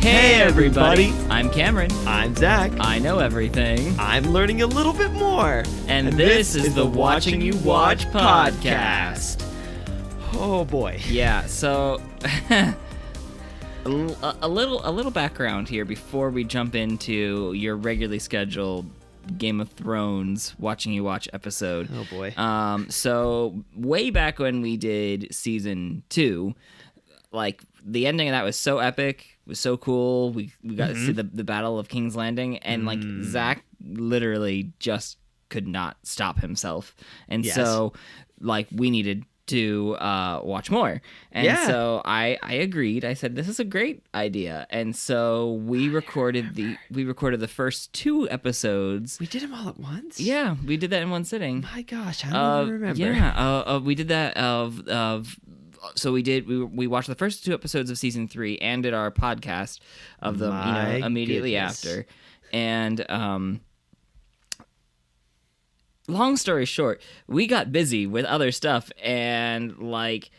Hey everybody! I'm Cameron. I'm Zach. I know everything. I'm learning a little bit more. And this is the Watching You Watch podcast. Oh boy. Yeah, so a little background here before we jump into your regularly scheduled Game of Thrones Watching You Watch episode. Oh boy. So way back when we did season 2, like the ending of that was so epic, was so cool. We got to see the Battle of King's Landing, and like Zach literally just could not stop himself, and so like we needed to watch more, and so I agreed. I said this is a great idea, and so we recorded the first 2 episodes. We did them all at once? Yeah, we did that in one sitting. My gosh, I don't even remember. Yeah, we did that so we watched the first 2 episodes of season 3 and did our podcast of them, immediately after. And long story short, we got busy with other stuff and like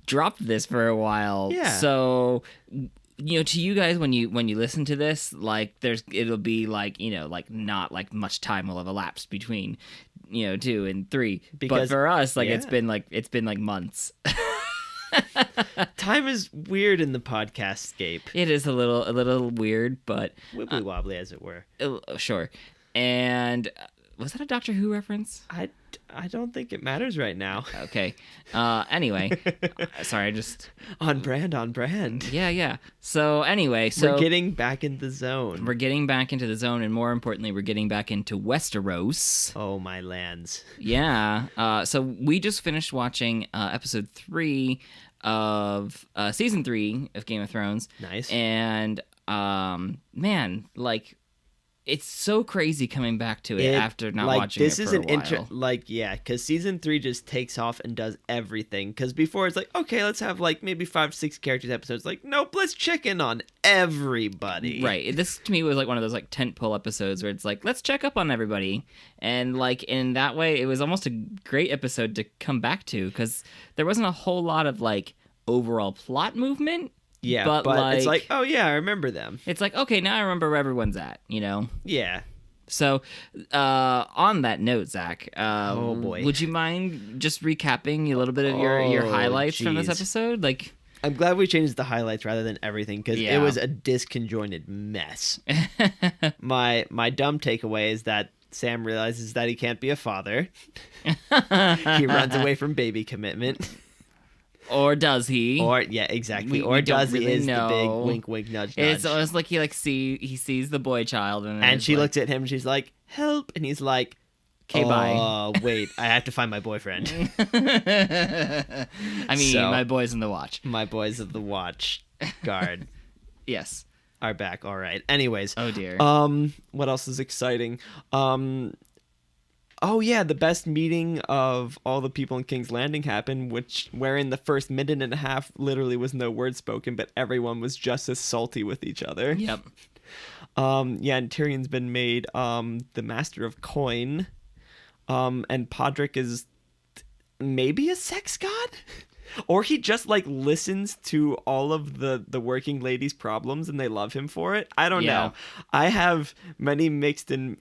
dropped this for a while. Yeah. So to you guys, when you listen to this, like it'll be like like not like much time will have elapsed between 2 and 3, but for us, like it's been like months. Time is weird in the podcast scape. It is a little weird, but wibbly wobbly, as it were. Sure. And was that a Doctor Who reference? I don't think it matters right now. Okay. Anyway, sorry, I just on brand. Yeah. So anyway, we're getting back in the zone. We're getting back into the zone, and more importantly, we're getting back into Westeros. Oh my lands. Yeah. So we just finished watching episode 3 of season 3 of Game of Thrones. Nice. And man, like, it's so crazy coming back to it after not watching it for a while. Because season 3 just takes off and does everything. Because before it's like, okay, let's have like maybe 5-6 characters episodes. Like, nope, let's check in on everybody. Right. This to me was like one of those like tentpole episodes where it's like, let's check up on everybody. And like in that way, it was almost a great episode to come back to because there wasn't a whole lot of like overall plot movement. Yeah, but it's like, oh yeah, I remember them. It's like, okay, now I remember where everyone's at, Yeah. So, on that note, Zach, oh boy, would you mind just recapping a little bit of your highlights from this episode? Like, I'm glad we changed the highlights rather than everything because it was a disconjointed mess. My dumb takeaway is that Sam realizes that he can't be a father. He runs away from baby commitment. Or does he? Or exactly. Or does he is the big wink, wink, nudge, nudge. It's almost like he sees the boy child and she looks at him and she's like, help, and he's like, okay, bye. Oh wait, I have to find my boyfriend. I mean, my boys in the watch. My boys of the watch guard. Yes. Are back. All right. Anyways. Oh dear. What else is exciting? Oh yeah, the best meeting of all the people in King's Landing happened, wherein the first minute and a half literally was no word spoken, but everyone was just as salty with each other. Yep. And Tyrion's been made the Master of Coin, and Podrick is maybe a sex god, or he just like listens to all of the working ladies' problems and they love him for it. I don't know. I have many mixed and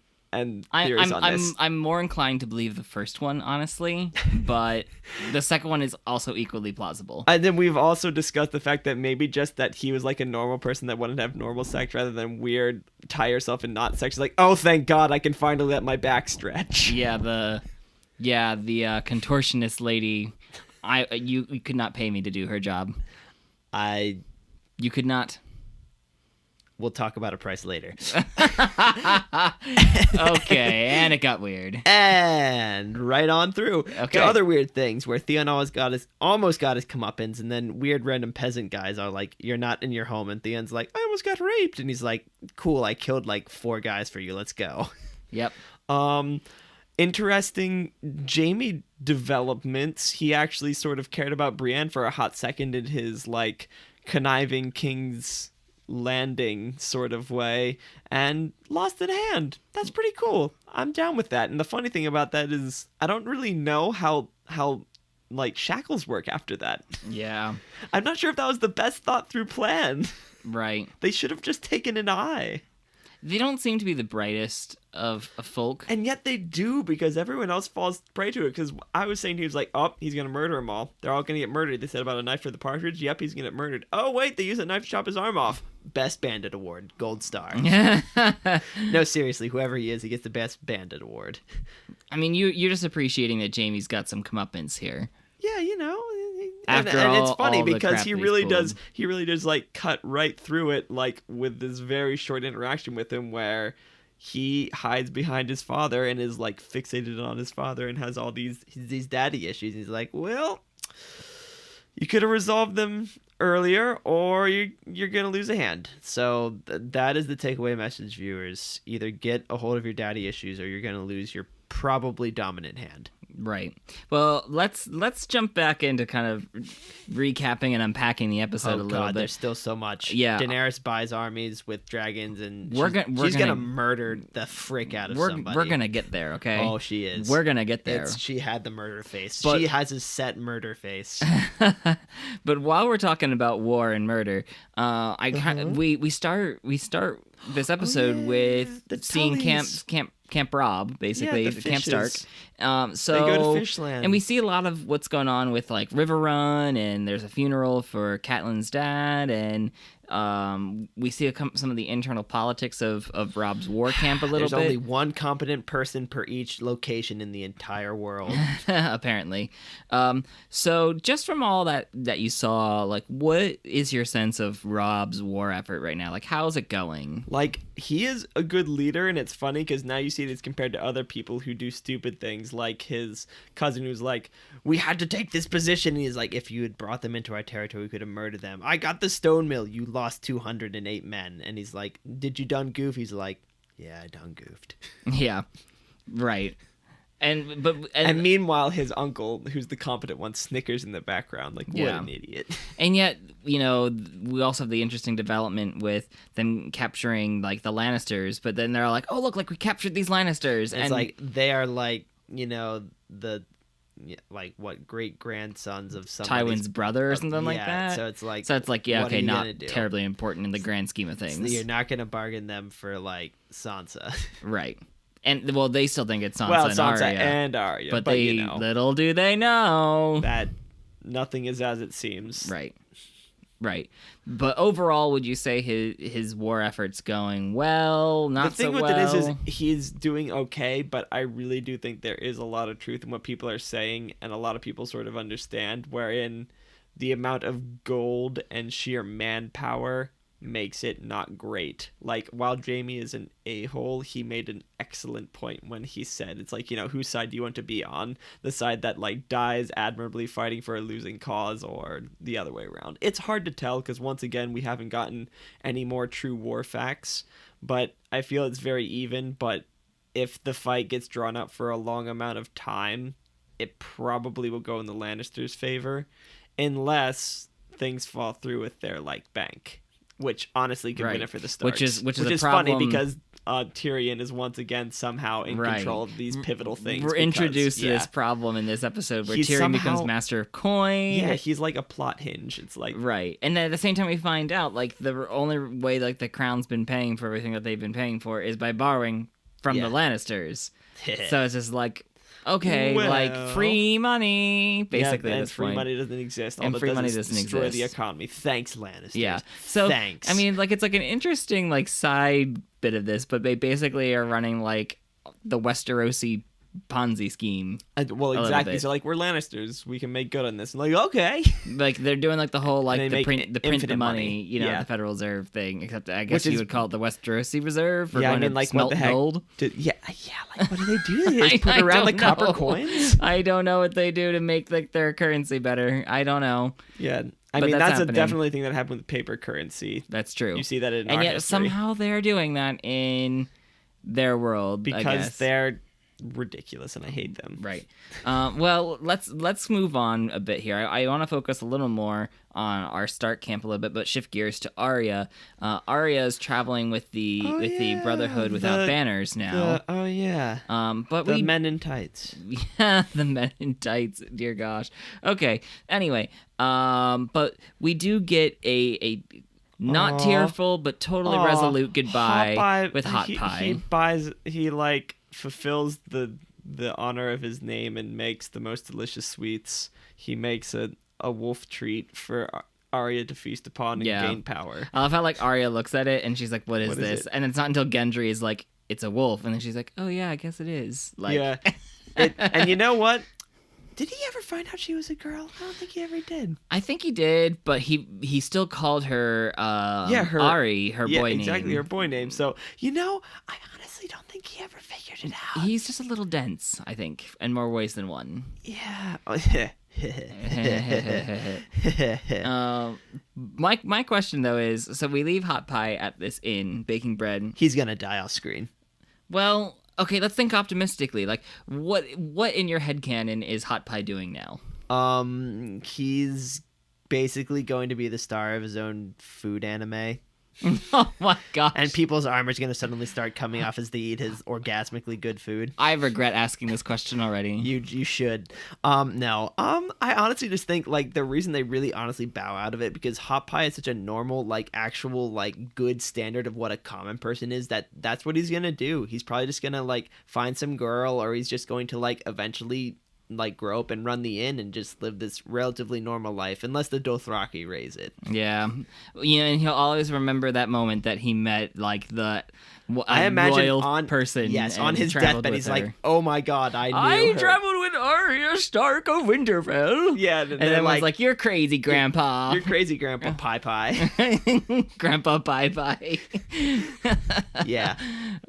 theories on this. I'm more inclined to believe the first one, honestly, but the second one is also equally plausible. And then we've also discussed the fact that maybe just that he was like a normal person that wanted to have normal sex rather than weird tie yourself in knot sex. He's like, oh, thank God, I can finally let my back stretch. Yeah, the contortionist lady. You could not pay me to do her job. You could not. We'll talk about a price later. Okay, and it got weird. And right on through to other weird things where Theon almost got his comeuppance, and then weird random peasant guys are like, you're not in your home, and Theon's like, I almost got raped, and he's like, cool, I killed like 4 guys for you, let's go. Yep. Interesting Jaime developments. He actually sort of cared about Brienne for a hot second in his like conniving King's Landing sort of way and lost in hand. That's pretty cool. I'm down with that. And the funny thing about that is I don't really know how like shackles work after that? Yeah. I'm not sure if that was the best thought through plan. Right. They should have just taken an eye. They don't seem to be the brightest of folk. And yet they do, because everyone else falls prey to it. Because I was saying, he was like, oh, he's going to murder them all. They're all going to get murdered. They said about a knife for the partridge. Yep, he's going to get murdered. Oh, wait, they use a knife to chop his arm off. Best Bandit Award. Gold star. No, seriously, whoever he is, he gets the Best Bandit Award. I mean, you're just appreciating that Jamie's got some comeuppance here. Yeah, you know. After and all, it's funny all the because crap he that he's really pulled. does like cut right through it, like with this very short interaction with him where he hides behind his father and is like fixated on his father and has all these daddy issues. He's like, well, you could have resolved them earlier, or you're gonna lose a hand. So that is the takeaway message, viewers. Either get a hold of your daddy issues, or you're gonna lose your probably dominant hand. Right. Well, let's jump back into kind of recapping and unpacking the episode a little bit. There's still so much. Yeah. Daenerys buys armies with dragons, and she's gonna murder the frick out of somebody. We're gonna get there, okay? Oh, she is. We're gonna get there. She had the murder face. But, she has a set murder face. But while we're talking about war and murder, we start this episode with seeing Camp Robb, basically, the Camp Stark. So they go to Fishland, and we see a lot of what's going on with like River Run, and there's a funeral for Catelyn's dad, and we see some of the internal politics of Robb's war camp a little bit. There's only one competent person per each location in the entire world, apparently. So just from all that you saw, like, what is your sense of Robb's war effort right now? Like, how's it going? Like, he is a good leader, and it's funny because now you see this compared to other people who do stupid things, like his cousin who's like, we had to take this position, and he's like, if you had brought them into our territory, we could have murdered them. I got the stone mill, you lost 208 men. And he's like, did you done goof? He's like, yeah, I done goofed. Yeah, right. And meanwhile, his uncle, who's the competent one, snickers in the background, like, what an idiot. And yet, you know, we also have the interesting development with them capturing, like, the Lannisters, but then they're like, oh, look, like, we captured these Lannisters. It's like, they are, like, you know, like, what, great-grandsons of somebody's Tywin's brother or something like that. So it's like, yeah, okay, not terribly important in the grand scheme of things. So you're not going to bargain them for, like, Sansa. Right. And, well, they still think it's Sansa, and Arya. But you know, little do they know that nothing is as it seems. Right. But overall, would you say his war effort's going well, not so well? The thing with it is he's doing okay, but I really do think there is a lot of truth in what people are saying, and a lot of people sort of understand, wherein the amount of gold and sheer manpower makes it not great. Like, while Jamie is an a-hole, he made an excellent point when he said, it's like, you know, whose side do you want to be on? The side that, like, dies admirably fighting for a losing cause, or the other way around? It's hard to tell, because once again, we haven't gotten any more true war facts, but I feel it's very even. But if the fight gets drawn up for a long amount of time, it probably will go in the Lannisters' favor, unless things fall through with their, like, bank. Which honestly could win it for the Starks. Which is funny because Tyrion is once again somehow in control of these pivotal things. We're introduced to this problem in this episode where Tyrion becomes master of coin. Yeah, he's like a plot hinge. It's like and then at the same time we find out like the only way like the Crown's been paying for everything that they've been paying for is by borrowing from the Lannisters. So it's just like, okay, like free money, basically. And at this free point. money doesn't exist. And free money doesn't destroy exist. the economy. Thanks, Lannisters. Yeah. So thanks. I mean, like it's like an interesting like side bit of this, but they basically are running like the Westerosi Ponzi scheme. Well, exactly. So like, we're Lannisters, we can make good on this. And like, okay. Like they're doing like the whole like the print the money, you know, Yeah. the Federal Reserve thing. Except I guess you would call it the Westerosi Reserve. For going to like smelt what the heck? gold. Like what do they do? They just put around like copper coins. I don't know what they do to make like their currency better. I don't know. Yeah. I mean, that's a definitely thing that happened with paper currency. That's true. You see that in and our yet history. somehow they're doing that in their world because they're ridiculous, and I hate them. Right. Well, let's move on a bit here. I want to focus a little more on our Stark camp a little bit, but shift gears to Arya. Arya is traveling with the Brotherhood without banners now. But the men in tights. Yeah, the men in tights. Dear gosh. Okay. Anyway, but we do get a not tearful but totally resolute goodbye with Hot Pie. He fulfills the honor of his name and makes the most delicious sweets. He makes a wolf treat for Arya to feast upon and gain power. I love how Arya looks at it and she's like, what is this? And it's not until Gendry is like, it's a wolf, and then she's like, oh yeah, I guess it is. And you know what? Did he ever find out she was a girl? I don't think he ever did. I think he did, but he still called her Ari, her boy name. Yeah, exactly, her boy name. So, I honestly don't think he ever figured it out. He's just a little dense, I think, in more ways than one. Yeah. My question, though, is, so we leave Hot Pie at this inn, baking bread. He's going to die off screen. Well... Okay, let's think optimistically. What in your headcanon is Hot Pie doing now? He's basically going to be the star of his own food anime. Oh my gosh. And people's armor's going to suddenly start coming off as they eat his orgasmically good food. I regret asking this question already. You should. No. I honestly just think the reason they really honestly bow out of it, because Hot Pie is such a normal, actual good standard of what a common person is, that's what he's going to do. He's probably just going to find some girl, or he's just going to eventually grow up and run the inn and just live this relatively normal life, unless the Dothraki raise it. Yeah. And he'll always remember that moment that he met I imagine royal person. Yes, on his deathbed he's like, oh my god, I knew her. Traveled with Arya Stark of Winterfell. Yeah, and everyone's like, you're crazy, Grandpa. You're crazy, Grandpa Pie Pie. Grandpa Pie Pie. Yeah.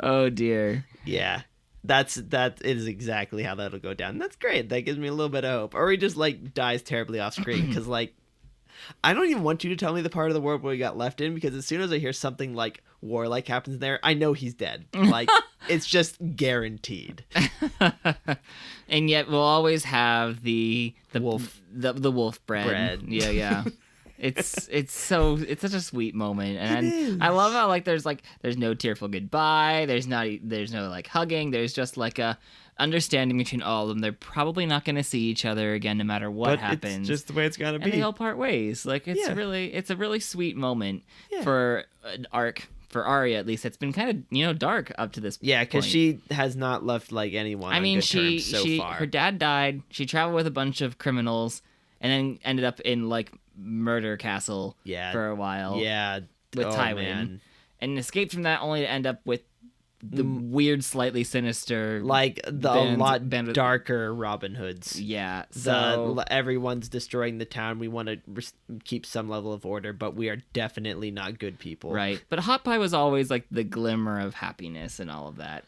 Oh dear. Yeah. That is exactly how that'll go down. That's great. That gives me a little bit of hope. Or he just dies terribly off screen, because I don't even want you to tell me the part of the world where he got left in, because as soon as I hear something warlike happens there, I know he's dead. It's just guaranteed. And yet we'll always have the wolf bread. Yeah. It's such a sweet moment, and I love how there's no tearful goodbye. There's no hugging. There's just a understanding between all of them. They're probably not going to see each other again, no matter what happens. It's just the way it's gotta be. And they all part ways. It's a really sweet moment for an arc. For Arya, at least, it's been kind of dark up to this point. Yeah, because she has not left anyone. I mean, far. Her dad died. She traveled with a bunch of criminals, and then ended up in Murder Castle for a while. Yeah, with Tywin, and escaped from that only to end up with the weird, slightly sinister, a lot darker Robin Hoods. Yeah, so everyone's destroying the town. We want to keep some level of order, but we are definitely not good people. Right, but Hot Pie was always the glimmer of happiness and all of that.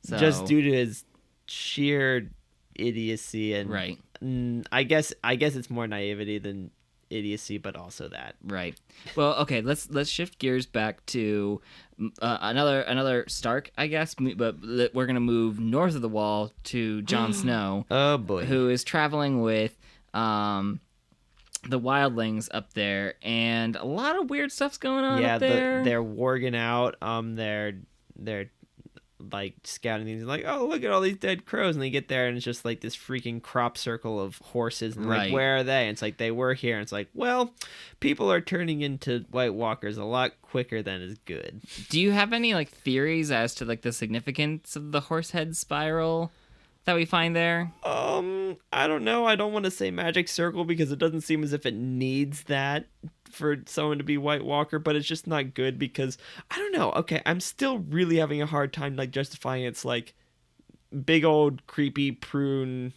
So just due to his sheer idiocy and right. I guess it's more naivety than idiocy, but also that. Right. Well, okay, let's shift gears back to another Stark, I guess, but we're going to move north of the wall to Jon Snow. Oh boy. Who is traveling with the wildlings up there, and a lot of weird stuff's going on up there. They're warging out. They're scouting things, oh, look at all these dead crows, and they get there and it's just this freaking crop circle of horses, and where are they? And it's they were here, and it's well, people are turning into White Walkers a lot quicker than is good. Do you have any theories as to the significance of the horse head spiral that we find there? I don't know. I don't want to say magic circle, because it doesn't seem as if it needs that for someone to be White Walker, but it's just not good, because I don't know. Okay, I'm still really having a hard time justifying it's big old creepy prune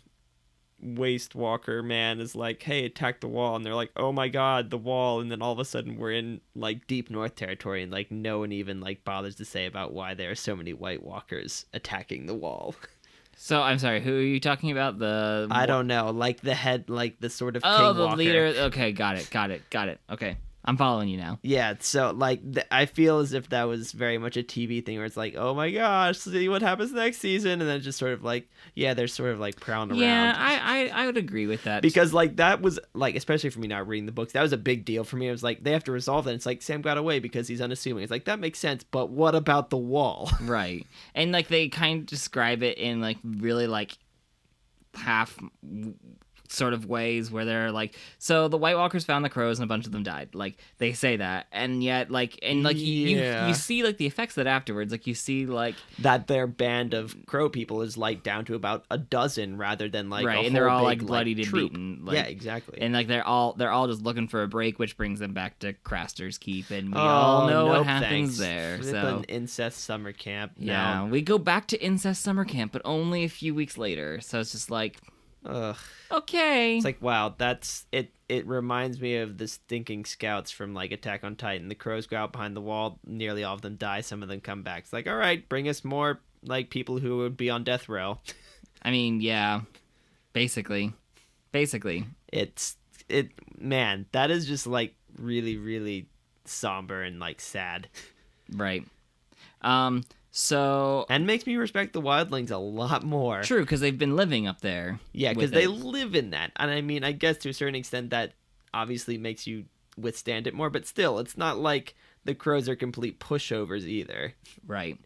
waste walker man is hey, attack the wall, and they're oh my god, the wall, and then all of a sudden we're in deep north territory, and no one even bothers to say about why there are so many White Walkers attacking the wall. So, I'm sorry, who are you talking about? I don't know, the head, the sort of king the walker. Leader. Okay, got it. Okay. I'm following you now. Yeah, so like I feel as if that was very much a TV thing where it's like, oh my gosh, see what happens next season, and then it's just sort of like, yeah, they're sort of like prowling Yeah, around. I would agree with that. Because like that was like, especially for me not reading the books, that was a big deal for me. It was like they have to resolve that. It's like Sam got away because he's unassuming. It's like that makes sense, but what about the wall? Right. And like they kind of describe it in like really like half sort of ways where they're like, so the White Walkers found the crows and a bunch of them died. Like they say that, and yet like you see like the effects of that afterwards. Like you see like that their band of crow people is like down to about a dozen rather than like right, a and they're all big, like bloodied and troop. beaten. Like, yeah, exactly. And like they're all just looking for a break, which brings them back to Craster's Keep, and we all know what happens there. So an incest summer camp. Yeah, we go back to incest summer camp, but only a few weeks later. So it's just like. Ugh. Okay. It's like, wow, that's it. It reminds me of the stinking scouts from like Attack on Titan. The crows go out behind the wall, nearly all of them die, some of them come back. It's like, all right, bring us more like people who would be on death row. I mean, yeah. Basically. Man, that is just like really, really somber and like sad. Right. So and makes me respect the wildlings a lot more. True, because they've been living up there. Yeah, because they live in that, and I mean, I guess to a certain extent that obviously makes you withstand it more. But still, it's not like the crows are complete pushovers either. Right.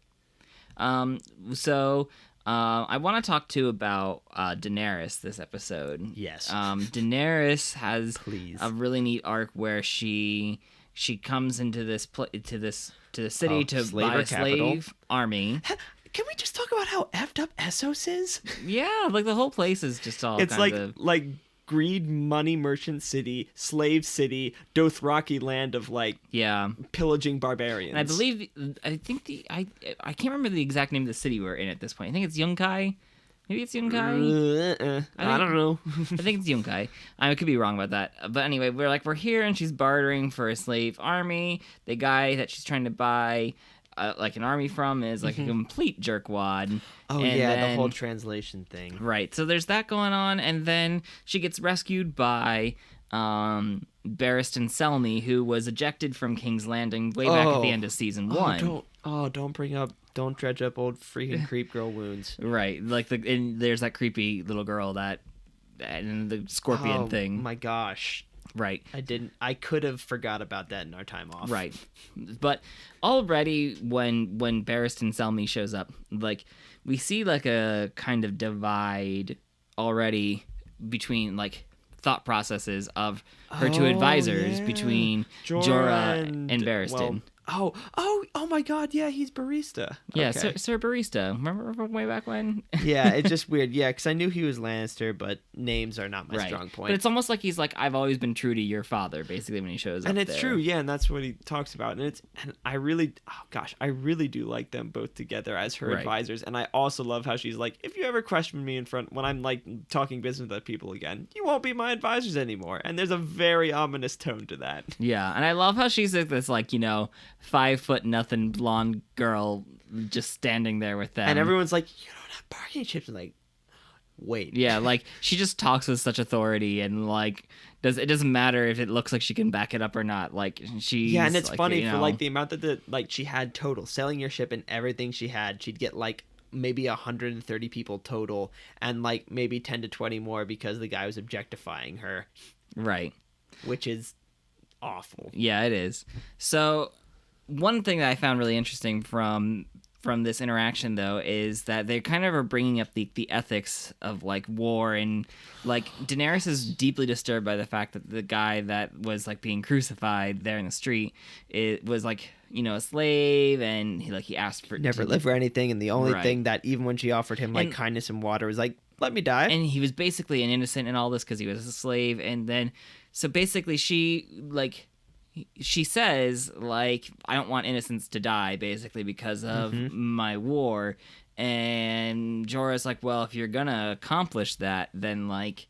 So I want to talk too about Daenerys this episode. Yes. Daenerys has Please. a really neat arc where she comes into this to the city to buy a slave army. Can we just talk about how effed up Essos is? Yeah, like the whole place is just all. It's like greed, money, merchant city, slave city, Dothraki land of like pillaging barbarians. And I can't remember the exact name of the city we're in at this point. I think it's Yunkai. Maybe it's Yunkai. I don't know. I think it's Yunkai. I could be wrong about that. But anyway, we're here and she's bartering for a slave army. The guy that she's trying to buy like an army from is like a complete jerkwad. Oh, and yeah, the whole translation thing. Right. So there's that going on, and then she gets rescued by Barristan Selmy, who was ejected from King's Landing way back at the end of season 1. Don't dredge up old freaking creep girl wounds. Right. Like there's that creepy little girl and the scorpion thing. Oh my gosh. Right. I could have forgot about that in our time off. Right. But already when Barristan Selmy shows up, like we see like a kind of divide already between like thought processes of her two advisors between Jorah and Barristan. Oh my God! Yeah, he's barista. Yeah, okay. Sir Barista. Remember from way back when? Yeah, it's just weird. Yeah, because I knew he was Lannister, but names are not my strong point. But it's almost like he's like, I've always been true to your father, basically, when he shows up. And it's true, yeah, and that's what he talks about. And I really do like them both together as her advisors. And I also love how she's like, if you ever question me in front when I'm like talking business with other people again, you won't be my advisors anymore. And there's a very ominous tone to that. Yeah, and I love how she's like this, like 5'0" blonde girl just standing there with them, and everyone's like, you don't have bargaining chips. And like, wait, yeah, like she just talks with such authority, and like it doesn't matter if it looks like she can back it up or not. Like and it's like, funny for like the amount that she had total selling your ship and everything she had, she'd get like maybe 130 people total, and like maybe 10 to 20 more because the guy was objectifying her, right? Which is awful. Yeah, it is. So one thing that I found really interesting from this interaction, though, is that they kind of are bringing up the ethics of like war, and like Daenerys is deeply disturbed by the fact that the guy that was like being crucified there in the street, it was like a slave, and he asked for never lived for anything, and the only thing that even when she offered him like kindness and water was like, let me die. And he was basically an innocent in all this because he was a slave, and then so basically she says, like, I don't want innocents to die, basically, because of my war. And Jorah's like, well, if you're gonna accomplish that, then, like,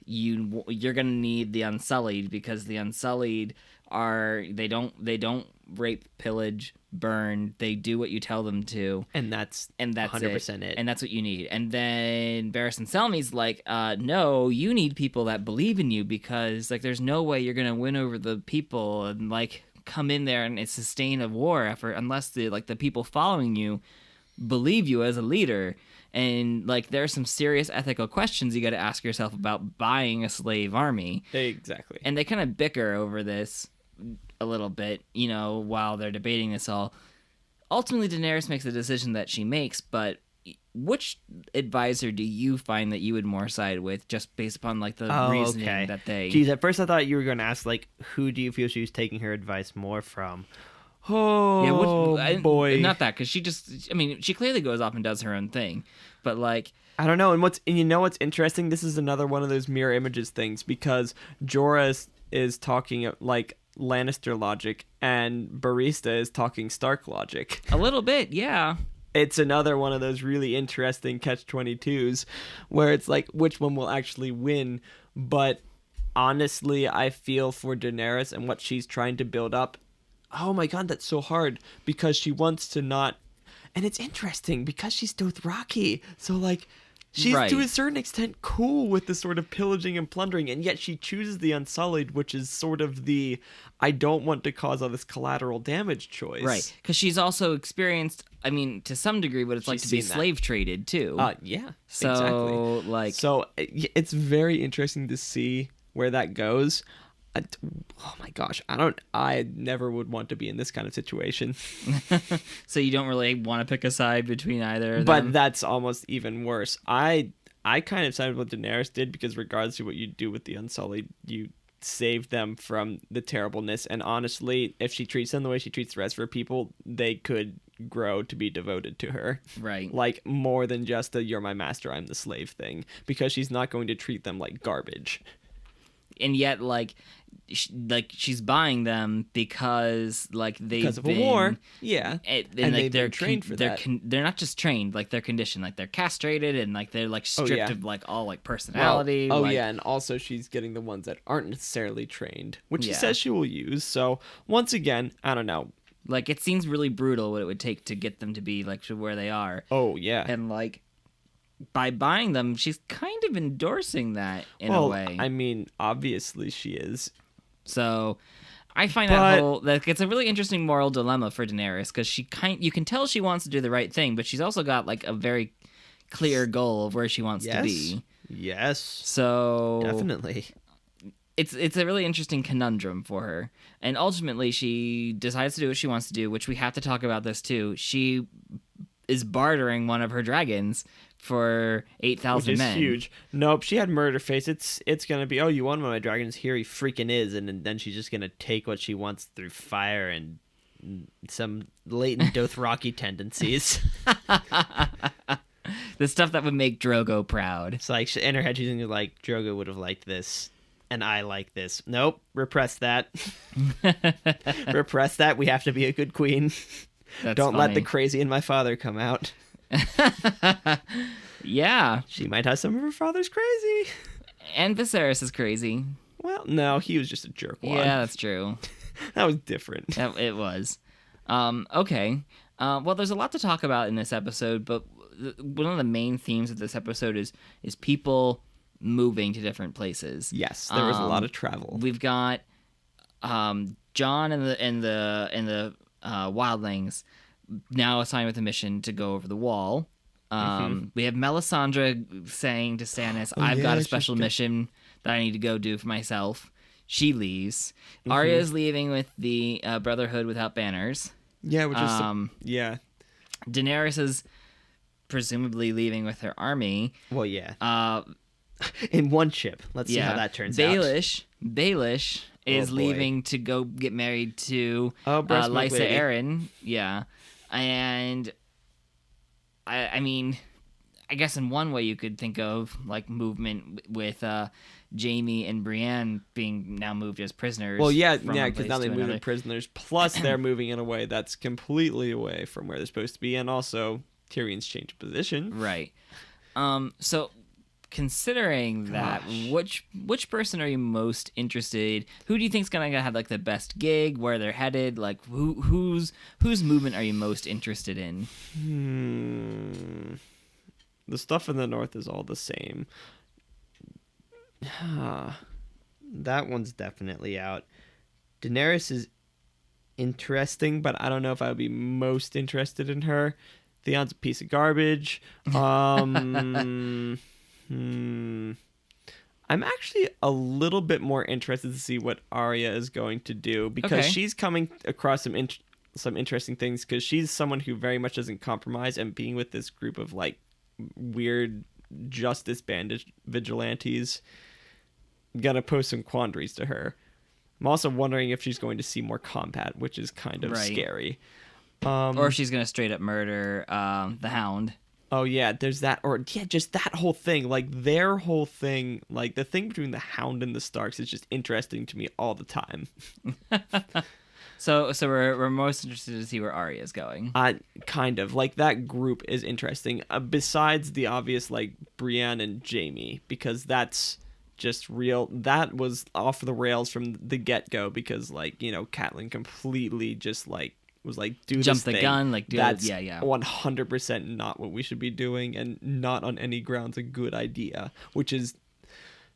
you're gonna need the Unsullied, because the Unsullied they don't rape, pillage, burn. They do what you tell them to. And that's 100% it. And that's what you need. And then Barris and Selmy's like, no, you need people that believe in you, because like there's no way you're gonna win over the people and like come in there and sustain a war effort unless the people following you believe you as a leader. And like there are some serious ethical questions you got to ask yourself about buying a slave army. Exactly. And they kind of bicker over this a little bit, while they're debating this all. Ultimately, Daenerys makes the decision that she makes, but which advisor do you find that you would more side with, just based upon like the reasoning that they... Geez, at first I thought you were going to ask, like, who do you feel she was taking her advice more from? Oh, yeah, boy. Not that, because she clearly goes off and does her own thing, but like... I don't know, and what's interesting? This is another one of those mirror images things, because Jorah is talking, like, Lannister logic, and Barista is talking Stark logic. A little bit, yeah. It's another one of those really interesting catch-22s, where it's like, which one will actually win? But honestly, I feel for Daenerys and what she's trying to build up. Oh my god, that's so hard, because she wants to not... And it's interesting, because she's Dothraki, so like... She's, to a certain extent, cool with the sort of pillaging and plundering, and yet she chooses the Unsullied, which is sort of the I don't want to cause all this collateral damage choice. Right, because she's also experienced, to some degree, what it's like to be slave traded, too. Yeah, so, exactly. So it's very interesting to see where that goes. Oh my gosh, I never would want to be in this kind of situation. So you don't really want to pick a side between either of them? But that's almost even worse. I kind of sided with what Daenerys did, because regardless of what you do with the Unsullied, you save them from the terribleness. And honestly, if she treats them the way she treats the rest of her people, they could grow to be devoted to her. Right. Like, more than just a you're my master, I'm the slave thing. Because she's not going to treat them like garbage. And yet, she's buying them because because of a war, yeah, and like they're trained for that. They're not just trained, like they're conditioned, like they're castrated and like they're like stripped of like all like personality. Well, and also she's getting the ones that aren't necessarily trained, which she says she will use. So once again, I don't know. Like it seems really brutal what it would take to get them to be like where they are. Oh yeah, and like. By buying them, she's kind of endorsing that in a way. Obviously she is. So, I find that it's a really interesting moral dilemma for Daenerys, because you can tell she wants to do the right thing, but she's also got like a very clear goal of where she wants to be. Yes. So definitely. It's a really interesting conundrum for her, and ultimately she decides to do what she wants to do, which we have to talk about this too. She is bartering one of her dragons for 8,000 men. Which is huge. Nope, she had murder face. It's gonna be, oh, you won one of my dragons, here he freaking is, and then she's just gonna take what she wants through fire and some latent Dothraki tendencies. The stuff that would make Drogo proud. It's like, in her head she's gonna be like, Drogo would have liked this, and I like this. Nope, repress that. Repress that, we have to be a good queen. Don't let the crazy in my father come out. Yeah. She might have some of her father's crazy. And Viserys is crazy. Well, no, he was just a jerkwad. Yeah, that's true. That was different. It was. Okay. Well, there's a lot to talk about in this episode, but one of the main themes of this episode is people moving to different places. Yes, there was a lot of travel. We've got Jon and the wildlings now assigned with a mission to go over the wall. We have Melisandre saying to Stannis, I've got a special mission that I need to go do for myself. She leaves. Arya's leaving with the Brotherhood without banners. Yeah, which is... Daenerys is presumably leaving with her army. Well, yeah. In one ship. Let's see how that turns out. Baelish is leaving to go get married to Lysa Arryn. Yeah. And I mean, I guess in one way you could think of like movement with Jaime and Brienne being now moved as prisoners. Well, yeah, because now they move in prisoners. Plus, they're moving in a way that's completely away from where they're supposed to be, and also Tyrion's changed position. Right. So considering that, which person are you most interested? Who do you think's gonna have like the best gig? Where they're headed? Like whose movement are you most interested in? The stuff in the north is all the same. That one's definitely out. Daenerys is interesting, but I don't know if I would be most interested in her. Theon's a piece of garbage. I'm actually a little bit more interested to see what Arya is going to do, because she's coming across some interesting things, because she's someone who very much doesn't compromise, and being with this group of like weird justice bandit vigilantes gonna pose some quandaries to her. I'm also wondering if she's going to see more combat, which is kind of scary. Or if she's going to straight up murder the Hound. Oh, yeah, there's that. Or, yeah, just that whole thing. Like, their whole thing, like, the thing between the Hound and the Starks is just interesting to me all the time. So we're most interested to see where Arya's going. Kind of. Like, that group is interesting. Besides the obvious, like, Brienne and Jaime, because that's just real. That was off the rails from the get-go, because, like, you know, Catelyn completely just, like, was like, do jump this the thing. gun, like, do that's it. Yeah. 100% not what we should be doing, and not on any grounds a good idea, which is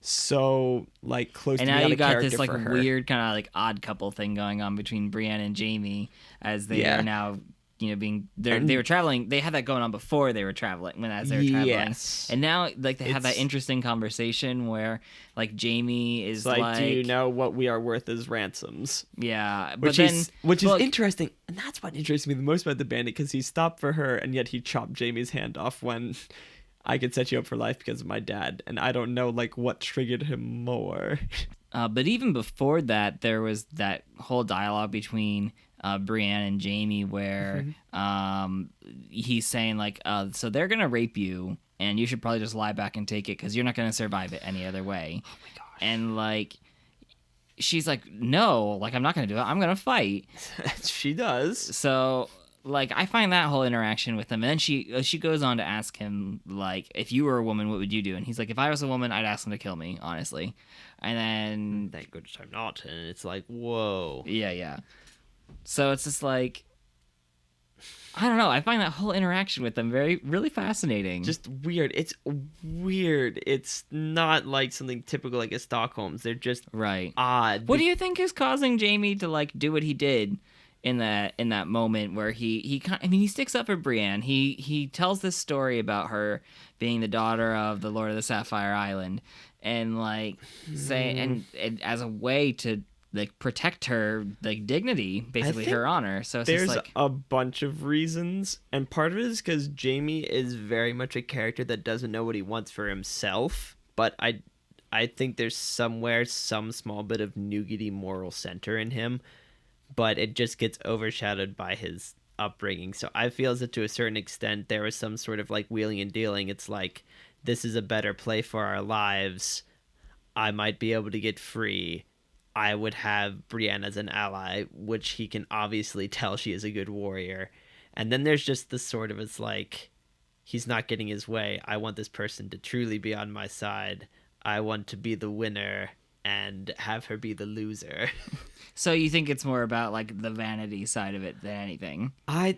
so, like, close to being out of character. And now you got this, like, her. weird kind of, like, odd couple thing going on between Brienne and Jaime, as they are now, you know, being they were traveling. They had that going on before they were traveling, as they were traveling, and now like they have that interesting conversation where like Jaime is like, "Do you know what we are worth as ransoms?" Yeah, which is interesting, and that's what interests me the most about the bandit, because he stopped for her, and yet he chopped Jaime's hand off when I could set you up for life because of my dad, and I don't know like what triggered him more. But even before that, there was that whole dialogue between Brienne and Jaime where he's saying like, so they're gonna rape you, and you should probably just lie back and take it because you're not gonna survive it any other way. Oh my gosh! And like, she's like, no, like I'm not gonna do it. I'm gonna fight. She does. So like, I find that whole interaction with him, and then she goes on to ask him like, if you were a woman, what would you do? And he's like, if I was a woman, I'd ask him to kill me, honestly. And then thank goodness I'm not. And it's like, whoa. Yeah. So it's just like, I don't know. I find that whole interaction with them really fascinating. Just weird. It's weird. It's not like something typical like a Stockholm's. They're just odd. What do you think is causing Jaime to like do what he did in that moment where he sticks up for Brienne. He tells this story about her being the daughter of the Lord of the Sapphire Island, and like and as a way to like protect her like dignity, basically her honor. So it's there's just like a bunch of reasons, and part of it is because Jaime is very much a character that doesn't know what he wants for himself. But I think there's somewhere some small bit of nougaty moral center in him, but it just gets overshadowed by his upbringing. So I feel as if to a certain extent there was some sort of like wheeling and dealing. It's like, this is a better play for our lives. I might be able to get free. I would have Brienne as an ally, which he can obviously tell she is a good warrior. And then there's just this sort of, it's like, he's not getting his way. I want this person to truly be on my side. I want to be the winner and have her be the loser. So you think it's more about like the vanity side of it than anything? I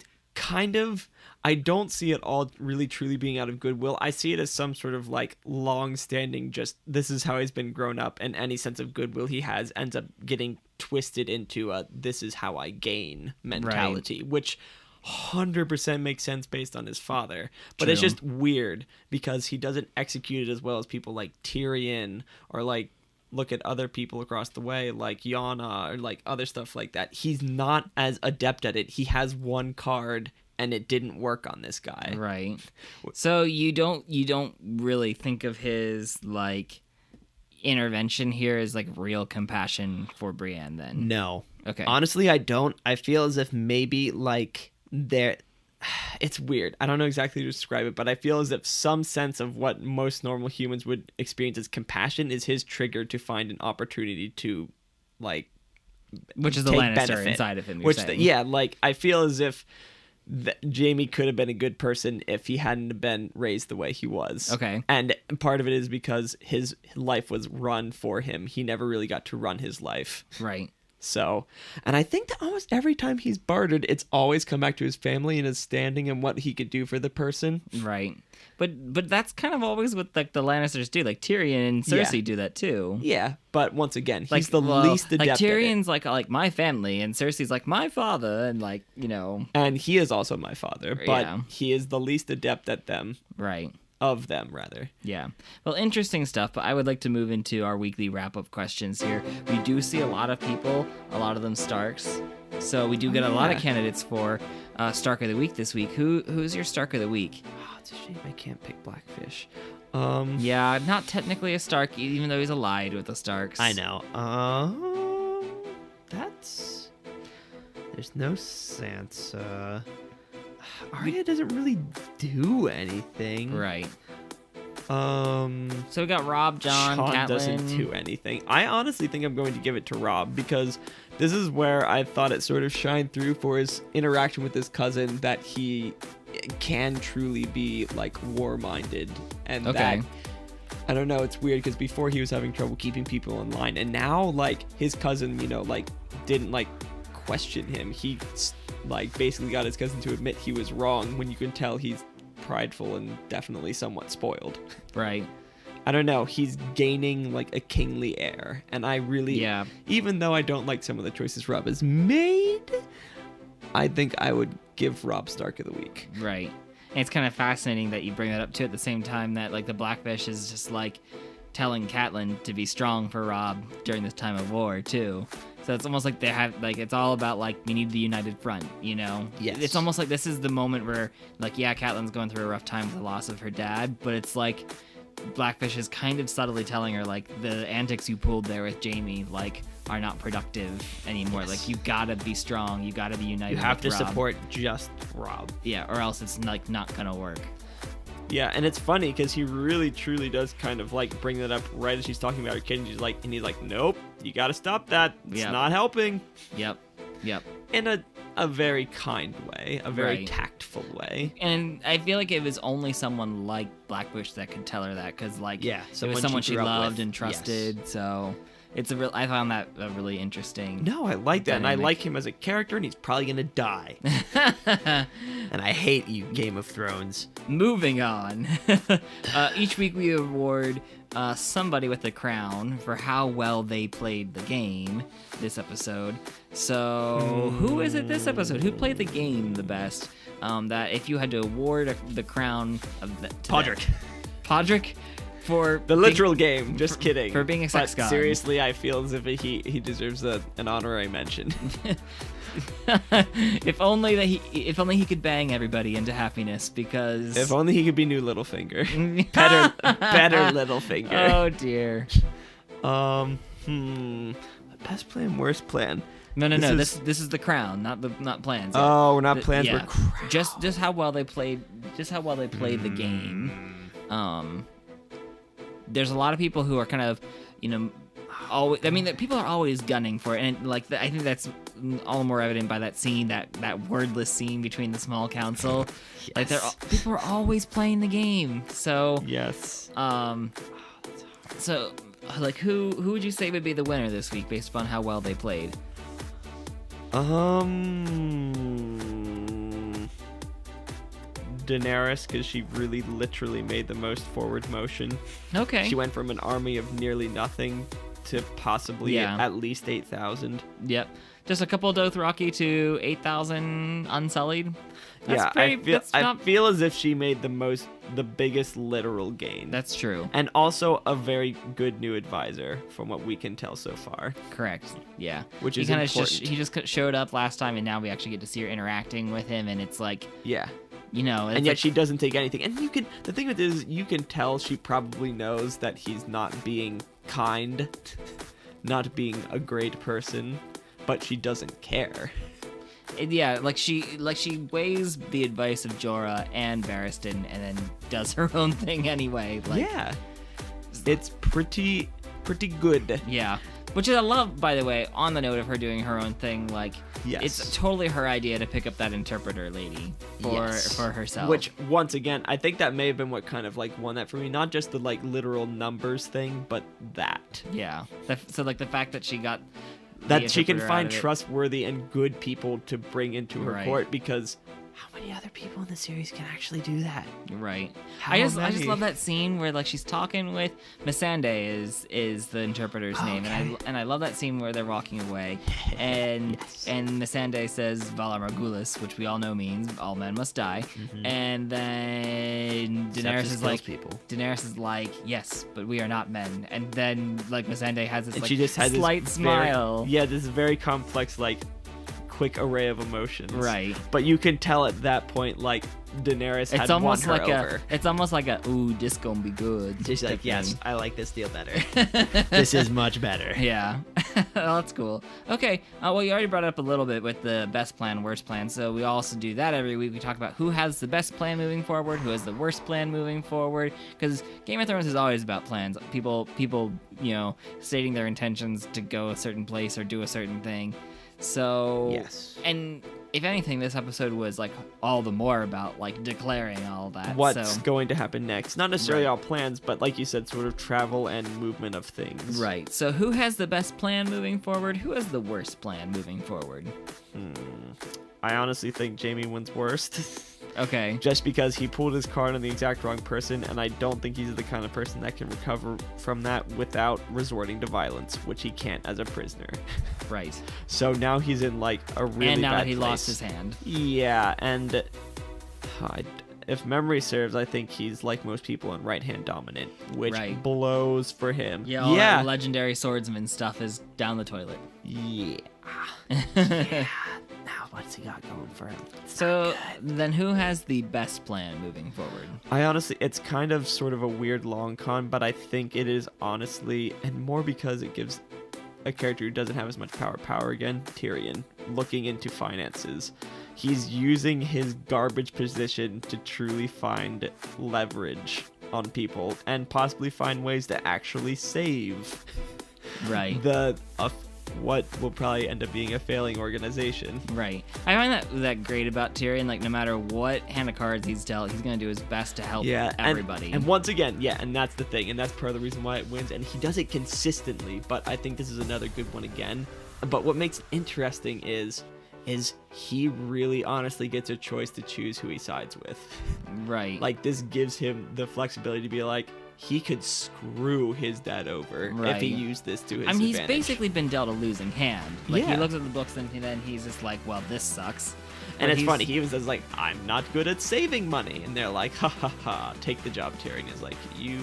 don't see it all really truly being out of goodwill. I see it as some sort of like long-standing, just this is how he's been grown up, and any sense of goodwill he has ends up getting twisted into a this is how I gain mentality, which 100% makes sense based on his father. But It's just weird because he doesn't execute it as well as people like Tyrion, or like look at other people across the way like Yana, or like other stuff like that. He's not as adept at it. He has one card and it didn't work on this guy. Right. So you don't really think of his like intervention here as like real compassion for Brienne then? No. Okay. Honestly, I don't. I feel as if maybe like it's weird. I don't know exactly how to describe it, but I feel as if some sense of what most normal humans would experience as compassion is his trigger to find an opportunity to, like, which is the Lannister benefit inside of him. Like I feel as if Jaime could have been a good person if he hadn't been raised the way he was. Okay. And part of it is because his life was run for him. He never really got to run his life. Right. So, and I think that almost every time he's bartered, it's always come back to his family and his standing and what he could do for the person. Right. But that's kind of always what like the Lannisters do. Like Tyrion and Cersei do that too. Yeah, but once again, he's Like, the least adept. Like Tyrion's like my family, and Cersei's like my father, and like, you know. And he is also my father, but Yeah. he is the least adept at them. Right. Of them, rather. Yeah. Well, interesting stuff, but I would like to move into our weekly wrap-up questions here. We do see a lot of people, a lot of them Starks. So we do get a lot of candidates for Stark of the Week this week. Who's your Stark of the Week? Oh, it's a shame I can't pick Blackfish. Yeah, not technically a Stark, even though he's allied with the Starks. I know. There's no Sansa. Arya doesn't really do anything. Right. So we got Robb, Jon, Catelyn. Doesn't do anything. I honestly think I'm going to give it to Robb because this is where I thought it sort of shined through for his interaction with his cousin that he can truly be like war-minded and that I don't know, it's weird because before he was having trouble keeping people in line and now like his cousin, you know, like didn't like question him. He like basically got his cousin to admit he was wrong when you can tell he's prideful and definitely somewhat spoiled. Right. I don't know, he's gaining like a kingly air and I really, even though I don't like some of the choices Robb has made, I think I would give Robb Stark of the Week. Right. And it's kind of fascinating that you bring that up too at the same time that like the Blackfish is just like telling Catelyn to be strong for Robb during this time of war too. So it's almost like they have like it's all about like we need the united front, you know. Yes. It's almost like this is the moment where like Catelyn's going through a rough time with the loss of her dad, but it's like Blackfish is kind of subtly telling her like the antics you pulled there with Jaime like are not productive anymore. Yes. Like you gotta be strong, you gotta be united. You have with to Robb. support just Robb. Yeah, or else it's like not gonna work. Yeah, and it's funny because he really truly does kind of like bring that up right as she's talking about her kid, and he's like, nope, you got to stop that. It's not helping. Yep. In a very kind way, a very Right. tactful way. And I feel like it was only someone like Blackfish that could tell her that, because like it was someone she grew up loved with. and trusted. So it's a real. I found that a really interesting. No, I like that, and I dynamic. like him as a character, and he's probably gonna die. And I hate you, Game of Thrones. Moving on. Each week we award somebody with a crown for how well they played the game this episode. So who is it this episode? Who played the game the best? That if you had to award the crown of Podrick. Podrick for The literal game. Just kidding. for being a sex but god. seriously, I feel as if he deserves an honorary mention. if only he could bang everybody into happiness, because If only he could be new Littlefinger. better Littlefinger. Oh dear. Best plan, worst plan. No. This is the crown, not plans. yet. Oh, we're not plans. Yeah. We're crowns. Just how well they played. Just how well they played the game. There's a lot of people who are kind of, always. I mean, people are always gunning for it, and like I think that's all the more evident by that scene, that wordless scene between the small council. Yes. Like people are always playing the game. So Yes. So like who would you say would be the winner this week based upon how well they played? Daenerys, because she really literally made the most forward motion. Okay. She went from an army of nearly nothing to possibly at least 8,000. Yep. Just a couple of Dothraki to 8,000 Unsullied. That's Yeah, pretty, I feel as if she made the biggest literal gain. That's true. And also a very good new advisor, from what we can tell so far. Correct. Yeah. Which he is kinda important. He just showed up last time, and now we actually get to see her interacting with him, and it's like, Yeah. it's And yet like, she doesn't take anything. And the thing with it is, you can tell she probably knows that he's not being kind, not being a great person, but she doesn't care. yeah, like she weighs the advice of Jorah and Barristan, and then does her own thing anyway. Like, Yeah. It's pretty good. Yeah. Which I love, by the way, on the note of her doing her own thing, like, Yes. it's totally her idea to pick up that interpreter lady for herself. Which, once again, I think that may have been what kind of, like, won that for me. Not just the, like, literal numbers thing, but that. Yeah. So, like, the fact that she got... That she can interpreter find out of it. trustworthy and good people to bring into her Right. court, because how many other people in the series can actually do that? Right. How I just many? love that scene where, like, she's talking with Missandei is the interpreter's name, and I love that scene where they're walking away, and Yes. and Missandei says Valar Morghulis, which we all know means all men must die, and then Daenerys is like, yes, but we are not men, and then like Missandei has this And like she just has slight this smile. this very complex, like, quick array of emotions. Right. But you can tell at that point, like, Daenerys had won her over. it's almost like a ooh, this gonna be good. She's type like, yes, thing. I like this deal better. This is much better. Yeah, that's cool. Okay, well, you already brought it up a little bit with the best plan, worst plan. So we also do that every week. We talk about who has the best plan moving forward, who has the worst plan moving forward. Because Game of Thrones is always about plans. People, stating their intentions to go a certain place or do a certain thing. So Yes. and if anything, this episode was like all the more about like declaring all that. What's so. going to happen next? Not necessarily Right. all plans, but like you said, sort of travel and movement of things. Right. So who has the best plan moving forward? Who has the worst plan moving forward? I honestly think Jaime wins worst. Okay. Just because he pulled his card on the exact wrong person, and I don't think he's the kind of person that can recover from that without resorting to violence, which he can't as a prisoner. Right. So now he's in like a really And now bad that he place. lost his hand. Yeah, and if memory serves, I think he's like most people in right-hand dominant, which Right. blows for him. Yeah, all that legendary swordsman stuff is down the toilet. Yeah. Yeah. Now what's he got going for him? So then who has the best plan moving forward? I honestly, it's kind of sort of a weird long con, but I think it is honestly, and more because it gives a character who doesn't have as much power again, Tyrion, looking into finances. He's using his garbage position to truly find leverage on people and possibly find ways to actually save Right. what will probably end up being a failing organization. Right. I find that great about Tyrion. Like, no matter what hand of cards he's dealt, he's going to do his best to help everybody. And once again, and that's the thing, and that's part of the reason why it wins, and he does it consistently, but I think this is another good one again. But what makes it interesting is he really honestly gets a choice to choose who he sides with. Right. Like, this gives him the flexibility to be like, he could screw his dad over if he used this to his advantage. he's basically been dealt a losing hand. Like, he Yeah. looks at the books and then he's just like, well, this sucks. And But it's he's- funny, he even says, like, I'm not good at saving money. And they're like, ha ha ha, take the job. Tyrion is like,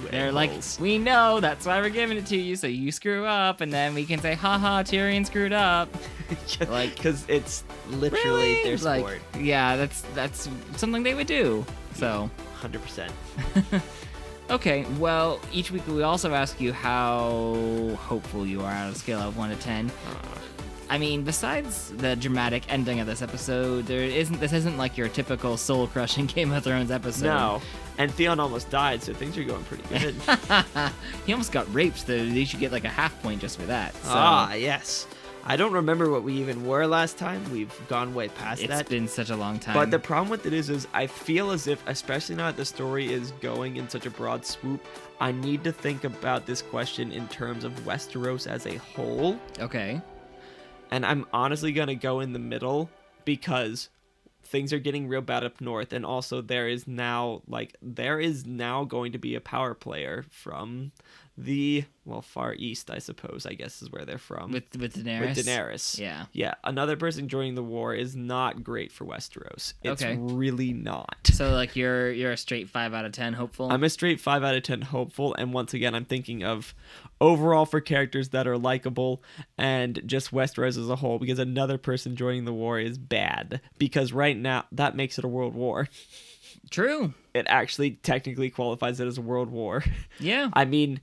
They're like, a-holes." we know, that's why we're giving it to you, so you screw up, and then we can say, haha, Tyrion screwed up. like- because it's literally Really? their Like, sport. yeah, that's something they would do. So, 100%. okay, well, each week we also ask you how hopeful you are on a scale of 1 to 10. I mean, besides the dramatic ending of this episode, this isn't like your typical soul-crushing Game of Thrones episode. No. And Theon almost died, so things are going pretty good. He almost got raped, so they should get like a half point just for that. So. Yes. I don't remember what we even were last time. We've gone way past It's that. been such a long time. But the problem with it is I feel as if, especially now that the story is going in such a broad swoop, I need to think about this question in terms of Westeros as a whole. Okay. And I'm honestly going to go in the middle because things are getting real bad up north. And also there is now going to be a power player from the, far east, I suppose, I guess is where they're from. With Daenerys? With Daenerys. Yeah. Yeah. Another person joining the war is not great for Westeros. It's Okay. really not. So, like, you're a straight 5 out of 10 hopeful? I'm a straight 5 out of 10 hopeful. And once again, I'm thinking of overall for characters that are likable and just Westeros as a whole, because another person joining the war is bad. Because right now, that makes it a world war. True. It actually technically qualifies it as a world war. Yeah. I mean,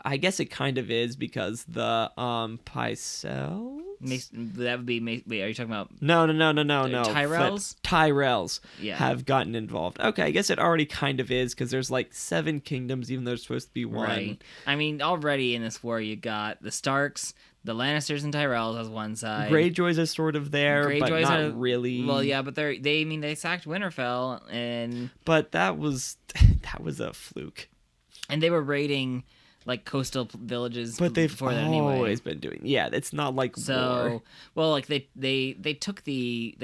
I guess it kind of is because the Pycelles? That would be. Wait, are you talking about? No. Tyrells? Tyrells Yeah. have gotten involved. Okay, I guess it already kind of is because there's like 7 kingdoms, even though there's supposed to be 1. Right. I mean, already in this war, you got the Starks, the Lannisters, and Tyrells as one side. Greyjoys are sort of there, but not really. Well, yeah, but they sacked Winterfell, and but that was a fluke. And they were raiding like coastal villages, but they've before that anyway. Always been doing. Yeah, it's not like war. Well, like they took the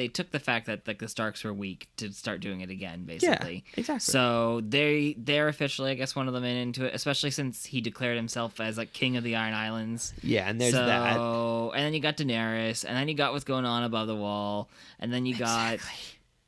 fact that like the Starks were weak to start doing it again, basically. Yeah, exactly. So they're officially, I guess, one of them into it, especially since he declared himself as like king of the Iron Islands. Yeah, and there's that. And then you got Daenerys, and then you got what's going on above the wall, and then you got.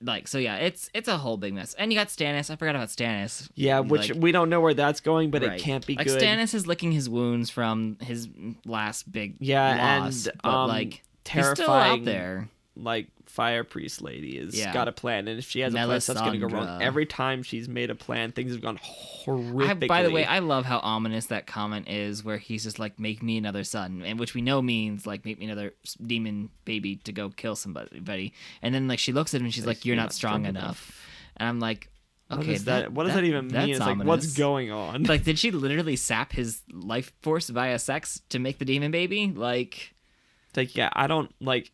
Like, so yeah, it's a whole big mess. And you got Stannis. I forgot about Stannis. Yeah, which we don't know where that's going, but right. It can't be like, good. Stannis is licking his wounds from his last big loss. And but, like, terrifying, he's still out there. Like, Fire Priest lady has got a plan, and if she has a plan, stuff's going to go wrong. Every time she's made a plan, things have gone horrifically. By the way, I love how ominous that comment is, where he's just like, "Make me another son," and which we know means like, "Make me another demon baby to go kill somebody." And then like she looks at him and she's like, "You're not strong enough." And I'm like, "Okay, what does that even mean? It's like, what's going on?" Like, did she literally sap his life force via sex to make the demon baby? Like, yeah, I don't like.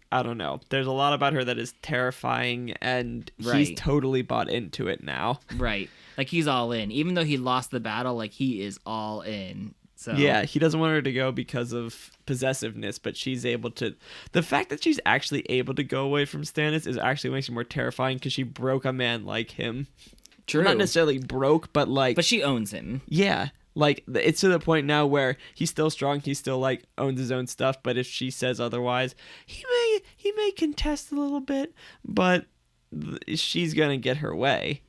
I don't know. There's a lot about her that is terrifying, and he's totally bought into it now. Right. Like, he's all in. Even though he lost the battle, like, he is all in. So yeah, he doesn't want her to go because of possessiveness, but she's able to. The fact that she's actually able to go away from Stannis is actually makes it more terrifying because she broke a man like him. True. Well, not necessarily broke, but like. But she owns him. Yeah. Like, it's to the point now where he's still strong, he still, like, owns his own stuff, but if she says otherwise, he may contest a little bit, but she's gonna get her way.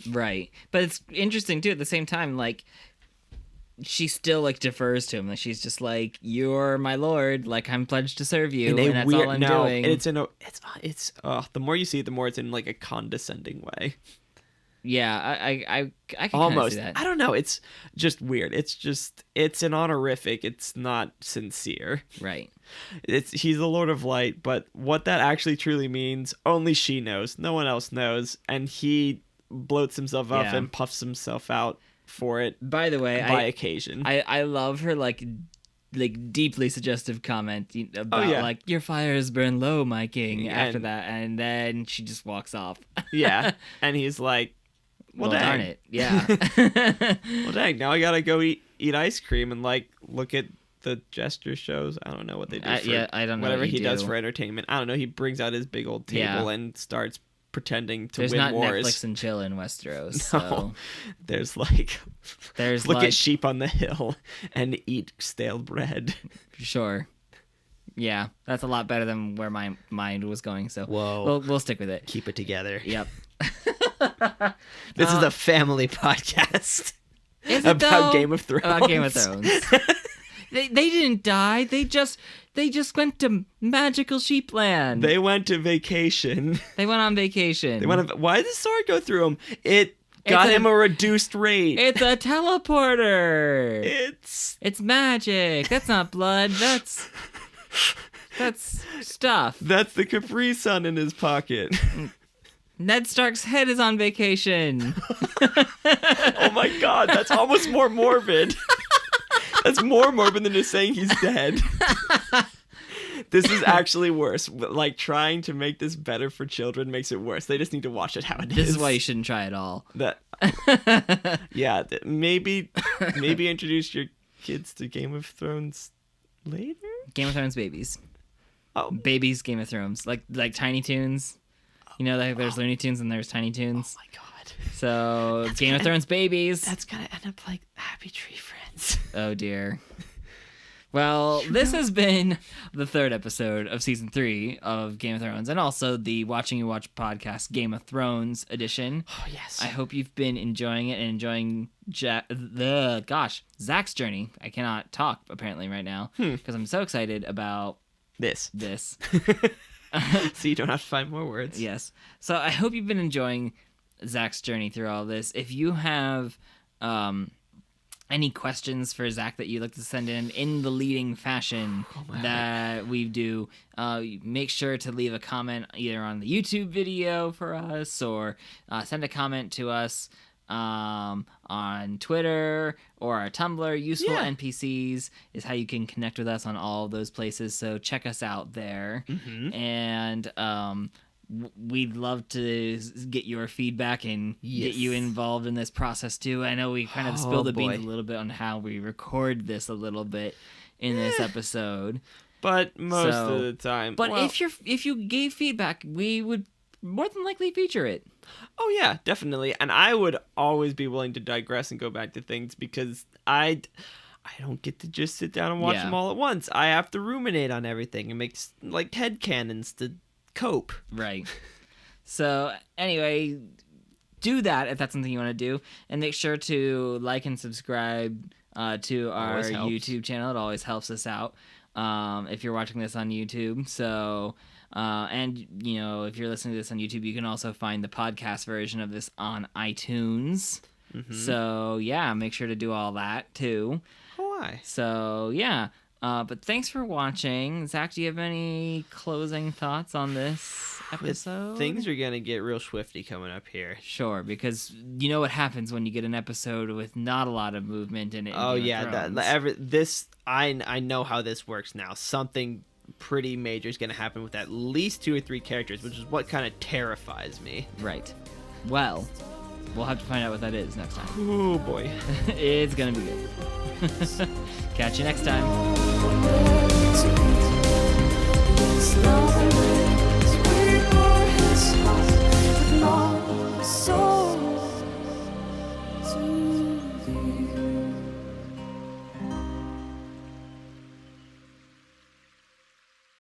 Right. But it's interesting, too, at the same time, like, she still, like, defers to him. Like, she's just like, "You're my lord, like, I'm pledged to serve you, and that's all I'm doing." And it's the more you see it, the more it's in, like, a condescending way. Yeah, I can almost see that. I don't know. It's just weird. It's an honorific. It's not sincere. Right. He's the Lord of Light, but what that actually truly means, only she knows. No one else knows, and he bloats himself up and puffs himself out for it. By the way, by occasion, I love her like deeply suggestive comment about like, "Your fires burn low, my king." After that, and then she just walks off. Yeah, and he's like. Well, darn it. Yeah. Well, dang. Now I gotta go eat ice cream and like look at the gesture shows. I don't know what they do. I don't know whatever he does for entertainment. I don't know. He brings out his big old table and starts pretending to win wars. There's not Netflix and chill in Westeros. No. So. There's look like, at sheep on the hill and eat stale bread. Sure. Yeah, that's a lot better than where my mind was going. So we'll stick with it. Keep it together. Yep. This is a family podcast about Game of Thrones. About Game of Thrones. They didn't die. They just went to magical sheepland. They went to vacation. They went on vacation. Why did the sword go through him? It got him a reduced rate. It's a teleporter. It's magic. That's not blood. That's stuff. That's the Capri Sun in his pocket. Ned Stark's head is on vacation. Oh my god, that's almost more morbid. That's more morbid than just saying he's dead. This is actually worse. Like, trying to make this better for children makes it worse. They just need to watch it how it is. This is why you shouldn't try at all. Maybe introduce your kids to Game of Thrones later? Game of Thrones babies. Oh. Babies Game of Thrones. Like Tiny Toons. You know, like there's Looney Tunes and there's Tiny Toons. Oh my god. So, Game of Thrones babies. That's gonna end up like Happy Tree Friends. Oh dear. Well, this has been the 3rd episode of Season 3 of Game of Thrones, and also the Watching You Watch podcast Game of Thrones edition. Oh, yes. I hope you've been enjoying it and enjoying Zach's journey. I cannot talk, apparently, right now, because I'm so excited about this. So you don't have to find more words. Yes. So I hope you've been enjoying Zach's journey through all this. If you have any questions for Zach that you'd like to send in the leading fashion that we do, make sure to leave a comment either on the YouTube video for us or send a comment to us on Twitter or our Tumblr. Useful NPCs is how you can connect with us on all of those places, so check us out there. And we'd love to get your feedback and get you involved in this process too. I know we kind of spilled the beans a little bit on how we record this a little bit in this episode, but most of the time. But if you gave feedback, we would more than likely feature it. Oh yeah, definitely. And I would always be willing to digress and go back to things because I don't get to just sit down and watch them all at once. I have to ruminate on everything and make like headcanons to cope. Right. So anyway, do that if that's something you want to do, and make sure to like and subscribe to our YouTube channel. It always helps us out if you're watching this on YouTube. So and you know, if you're listening to this on YouTube, you can also find the podcast version of this on iTunes. So yeah, make sure to do all that too. Why? So yeah. But thanks for watching. Zach, do you have any closing thoughts on this episode? Things are going to get real swifty coming up here. Sure, because you know what happens when you get an episode with not a lot of movement in it. Oh, yeah. I know how this works now. Something pretty major is going to happen with at least 2 or 3 characters, which is what kind of terrifies me. Right. Well, we'll have to find out what that is next time. Oh, boy. It's going to be good. Catch you next time. It's not